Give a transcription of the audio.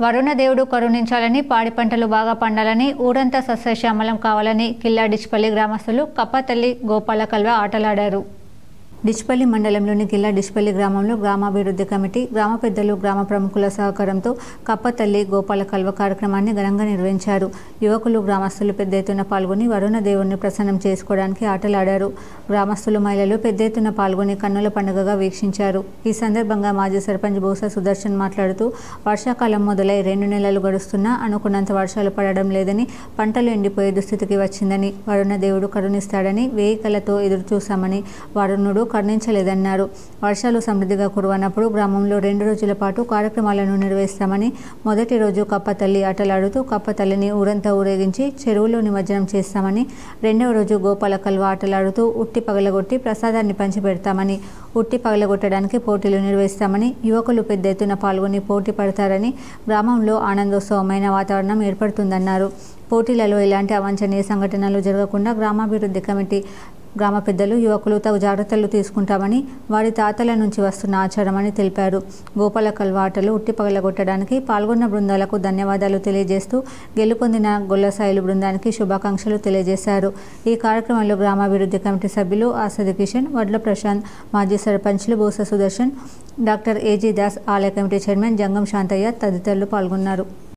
వరుణదేవుడు కరుణించాలని, పాడి పంటలు బాగా పండాలని, ఊరంతా సస్యశ్యామలం కావాలని కిల్లా డిచ్పల్లి గ్రామస్తులు కప్పతల్లి గోపాల కల్వ ఆటలాడారు. డిచ్పల్లి మండలంలోని కిల్లా డిచ్పల్లి గ్రామంలో గ్రామాభివృద్ధి కమిటీ, గ్రామ పెద్దలు, గ్రామ ప్రముఖుల సహకారంతో కప్పతల్లి గోపాల కల్వ కార్యక్రమాన్ని ఘనంగా నిర్వహించారు. యువకులు, గ్రామస్తులు పెద్ద ఎత్తున పాల్గొని వరుణ దేవుణ్ణి ప్రసన్నం చేసుకోవడానికి ఆటలాడారు. గ్రామస్తులు, మహిళలు పెద్ద ఎత్తున పాల్గొని కన్నుల పండుగగా వీక్షించారు. ఈ సందర్భంగా మాజీ సర్పంచ్ బోసా సుదర్శన్ మాట్లాడుతూ, వర్షాకాలం మొదలై 2 నెలలు గడుస్తున్నా అనుకున్నంత వర్షాలు పడడం లేదని, పంటలు ఎండిపోయే దుస్థితికి వచ్చిందని, వరుణ దేవుడు కరుణిస్తాడని వేయి కళ్ళతో ఎదురు చూశామని, వరుణుడు కరుణించలేదన్నారు. వర్షాలు సమృద్ధిగా కురవనప్పుడు గ్రామంలో 2 రోజుల పాటు కార్యక్రమాలను నిర్వహిస్తామని, మొదటి రోజు కప్పతల్లి ఆటలాడుతూ కప్పతల్లిని ఊరంతా ఊరేగించి చెరువులో నిమజ్జనం చేస్తామని, 2వ రోజు గోపాల కల్వ ఆటలాడుతూ ఉట్టి పగలగొట్టి ప్రసాదాన్ని పంచిపెడతామని, ఉట్టి పగలగొట్టడానికి పోటీలు నిర్వహిస్తామని, యువకులు పెద్ద ఎత్తున పాల్గొని పోటీ పడతారని, గ్రామంలో ఆనందోత్సవమైన వాతావరణం ఏర్పడుతుందన్నారు. పోటీలలో ఎలాంటి అవాంఛనీయ సంఘటనలు జరగకుండా గ్రామాభివృద్ధి కమిటీ, గ్రామ పెద్దలు, యువకులు తగు జాగ్రత్తలు తీసుకుంటామని, వారి తాతల నుంచి వస్తున్న ఆచారమని తెలిపారు. గోపాల కల్వ ఆటలు ఉట్టి పగలగొట్టడానికి పాల్గొన్న బృందాలకు ధన్యవాదాలు తెలియజేస్తూ గెలుపొందిన గొల్లసాయిలు బృందానికి శుభాకాంక్షలు తెలియజేశారు. ఈ కార్యక్రమంలో గ్రామాభివృద్ధి కమిటీ సభ్యులు ఆసది కిషన్, వడ్ల ప్రశాంత్, మాజీ సర్పంచ్లు బోస సుదర్శన్, డాక్టర్ ఏజీ దాస్, ఆలయ కమిటీ చైర్మన్ జంగం శాంతయ్య తదితరులు పాల్గొన్నారు.